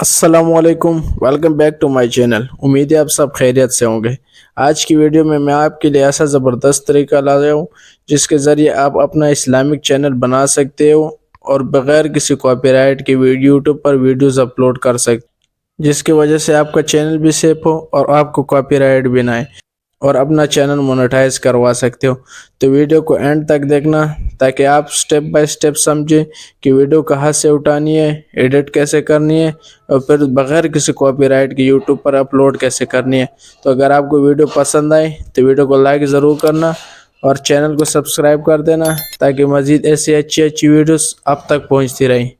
अस्सलाम वालेकुम। Welcome back to my channel. उम्मीद है आप सब खैरियत से होंगे। आज की वीडियो में मैं आपके लिए ऐसा ज़बरदस्त तरीका लाया हूँ जिसके ज़रिए आप अपना इस्लामिक चैनल बना सकते हो और बग़ैर किसी कॉपीराइट के यूट्यूब पर वीडियोस अपलोड कर सकते, जिसकी वजह से आपका चैनल भी सेफ हो और आपको कॉपीराइट भी ना आए और अपना चैनल मोनेटाइज करवा सकते हो। तो वीडियो को एंड तक देखना ताकि आप स्टेप बाय स्टेप समझें कि वीडियो कहाँ से उठानी है, एडिट कैसे करनी है और फिर बगैर किसी कॉपीराइट के यूट्यूब पर अपलोड कैसे करनी है। तो अगर आपको वीडियो पसंद आए तो वीडियो को लाइक ज़रूर करना और चैनल को सब्सक्राइब कर देना ताकि मज़ीद ऐसी अच्छी अच्छी वीडियोस आप तक पहुंचती रहें।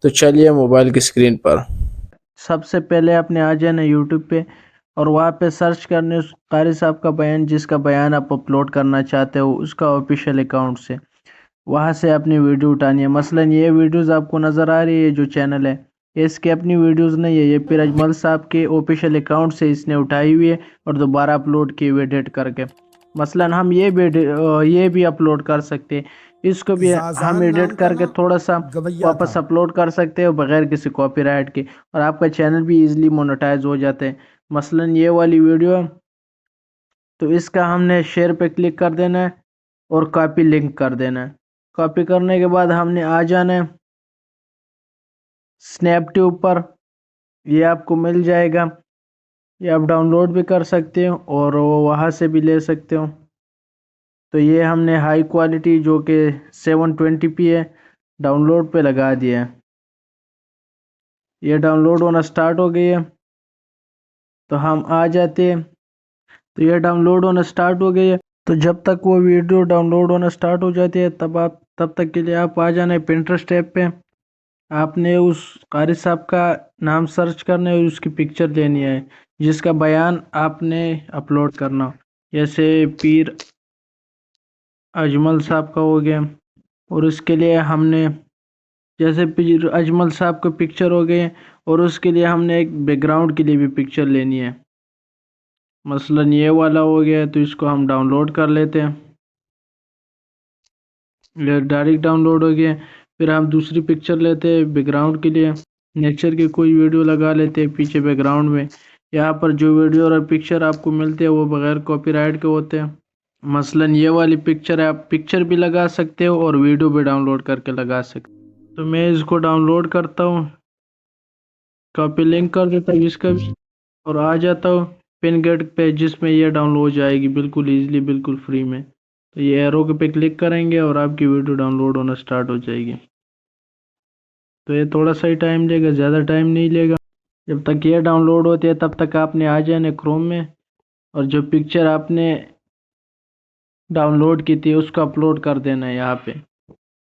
तो चलिए मोबाइल की स्क्रीन पर सबसे पहले आपने आ जाना यूट्यूब पे और वहाँ पे सर्च करने उस कारी साहब का बयान, जिसका बयान आप अपलोड करना चाहते हो उसका ऑफिशियल अकाउंट से। वहाँ से अपनी वीडियो उठानी है। मसलन ये वीडियोस आपको नज़र आ रही है जो चैनल है, ये इसकी अपनी वीडियोस नहीं है, ये फिर अजमल साहब के ऑफिशियल अकाउंट से इसने उठाई हुई है और दोबारा अपलोड की हुई एडिट करके। मसलन हम ये भी अपलोड कर सकते हैं, इसको भी हम जाजान एडिट नाम का करके ना थोड़ा सा गवैया था। वापस अपलोड कर सकते हो बगैर किसी कॉपीराइट के और आपका चैनल भी इजीली मोनेटाइज हो जाते हैं। मसलन ये वाली वीडियो है तो इसका हमने शेयर पे क्लिक कर देना है और कॉपी लिंक कर देना है। कॉपी करने के बाद हमने आ जाना है स्नैपट्यूब पर, ये आपको मिल जाएगा। ये आप डाउनलोड भी कर सकते हो और वहाँ से भी ले सकते हो। तो ये हमने हाई क्वालिटी जो कि 720p है डाउनलोड पे लगा दिया है। ये डाउनलोड होना स्टार्ट हो गई है तो हम आ जाते हैं। तो ये डाउनलोड होना स्टार्ट हो गई है। तो जब तक वो वीडियो डाउनलोड होना स्टार्ट हो जाती है तब तक के लिए आप आ जाना है पिंटरेस्ट ऐप पे। आपने उस कारी साहब का नाम सर्च करना है और उसकी पिक्चर लेनी है जिसका बयान आपने अपलोड करना हो। जैसे पीर अजमल साहब का हो गया और उसके लिए हमने जैसे पीर अजमल साहब का पिक्चर हो गए और उसके लिए हमने एक बैकग्राउंड के लिए भी पिक्चर लेनी है। मसलन ये वाला हो गया तो इसको हम डाउनलोड कर लेते हैं। ये डायरेक्ट डाउनलोड हो गया। फिर हम दूसरी पिक्चर लेते हैं बैकग्राउंड के लिए, नेचर की कोई वीडियो लगा लेते हैं पीछे बैकग्राउंड में। यहाँ पर जो वीडियो और पिक्चर आपको मिलते हैं वो बगैर कॉपीराइट के होते हैं। मसलन ये वाली पिक्चर है, आप पिक्चर भी लगा सकते हो और वीडियो भी डाउनलोड करके लगा सकते हो। तो मैं इसको डाउनलोड करता हूँ, कॉपी लिंक कर देता हूँ इसका भी और आ जाता हूँ पिन गेट पे जिसमें ये डाउनलोड हो जाएगी बिल्कुल ईजिली, बिल्कुल फ्री में। तो ये एरो के पे क्लिक करेंगे और आपकी वीडियो डाउनलोड होना स्टार्ट हो जाएगी। तो ये थोड़ा सा ही टाइम लेगा, ज़्यादा टाइम नहीं लेगा। जब तक ये डाउनलोड होती है तब तक आपने आ जाना क्रोम में और जो पिक्चर आपने डाउनलोड की थी उसको अपलोड कर देना है यहाँ पे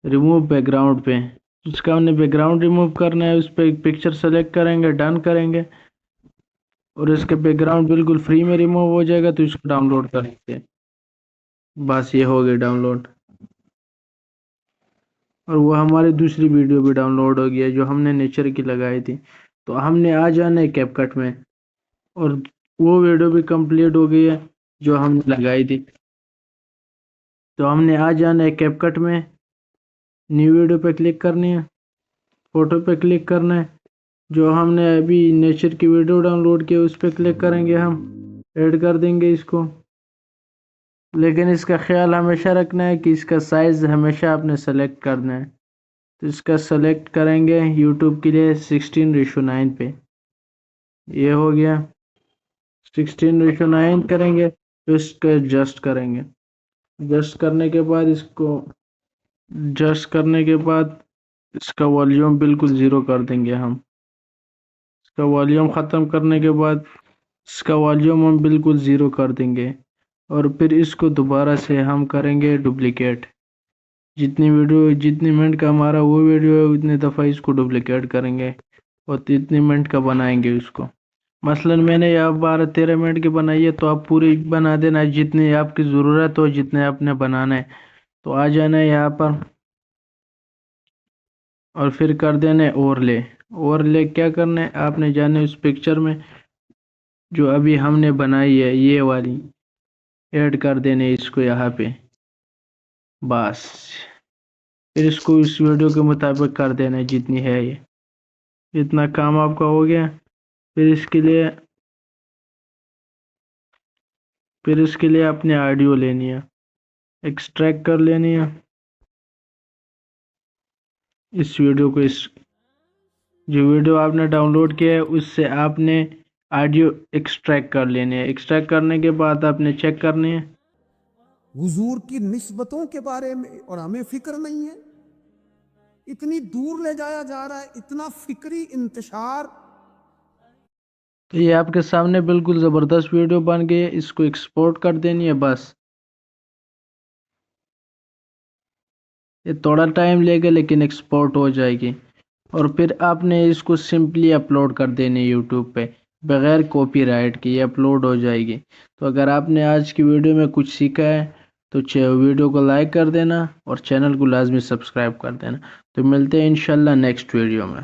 रिमूव बैकग्राउंड पे। जिसका हमने बैकग्राउंड रिमूव करना है उस पर एक पिक्चर सेलेक्ट करेंगे, डन करेंगे और इसके बैकग्राउंड बिल्कुल फ्री में रिमूव हो जाएगा। तो इसको डाउनलोड कर लेते हैं। बस ये हो गया डाउनलोड और वो हमारी दूसरी वीडियो भी डाउनलोड हो गई है जो हमने नेचर की लगाई थी। तो हमने आ जाना है कैपकट में और वो वीडियो भी कंप्लीट हो गई है जो हमने लगाई थी। तो हमने आ जाना है कैपकट में, न्यू वीडियो पे क्लिक करनी है, फोटो पे क्लिक करना है। जो हमने अभी नेचर की वीडियो डाउनलोड की उस पर क्लिक करेंगे, हम ऐड कर देंगे इसको। लेकिन इसका ख्याल हमेशा रखना है कि इसका साइज़ हमेशा आपने सेलेक्ट करना है। तो इसका सेलेक्ट करेंगे यूट्यूब के लिए 16:9 पे, ये हो गया 16:9 करेंगे। तो इसको एडजस्ट करेंगे, एडजस्ट करने के बाद इसका वॉल्यूम बिल्कुल ज़ीरो कर देंगे हम। इसका वॉल्यूम ख़त्म करने के बाद इसका वॉल्यूम हम बिल्कुल ज़ीरो कर देंगे और फिर इसको दोबारा से हम करेंगे डुप्लिकेट। जितनी मिनट का हमारा वो वीडियो है उतनी दफ़ा इसको डुप्लिकेट करेंगे और इतनी मिनट का बनाएंगे उसको। मसलन मैंने यहाँ 12-13 मिनट की बनाई है तो आप पूरी बना देना जितनी आपकी ज़रूरत हो, जितने आपने बनाना है। तो आ जाना है यहाँ पर और फिर कर देना है ओवरले क्या करना है आपने जाना है उस पिक्चर में जो अभी हमने बनाई है ये वाली, ऐड कर देने इसको यहाँ पे। बस फिर इसको इस वीडियो के मुताबिक कर देना है जितनी है ये। اتنا کام آپ کا ہو گیا. پھر اس کے لیے اپنے آڈیو لینی ہے، ایکسٹریکٹ کر لینی ہے اس ویڈیو کو. جو ویڈیو آپ نے ڈاؤن لوڈ کیا ہے اس سے آپ نے آڈیو ایکسٹریکٹ کر لینی ہے. ایکسٹریکٹ کرنے کے بعد آپ نے چیک کرنی ہے. حضور کی نسبتوں کے بارے میں اور ہمیں فکر نہیں ہے. اتنی دور لے جایا جا رہا ہے، اتنا فکری انتشار. تو یہ آپ کے سامنے بالکل زبردست ویڈیو بن گئی ہے. اس کو ایکسپورٹ کر دینی ہے بس. یہ تھوڑا ٹائم لے گا لیکن ایکسپورٹ ہو جائے گی. اور پھر آپ نے اس کو سمپلی اپلوڈ کر دینی یوٹیوب پہ بغیر کاپی رائٹ کے. یہ اپلوڈ ہو جائے گی. تو اگر آپ نے آج کی ویڈیو میں کچھ سیکھا ہے تو ویڈیو کو لائک کر دینا اور چینل کو لازمی سبسکرائب کر دینا. تو ملتے ہیں انشاءاللہ نیکسٹ ویڈیو میں.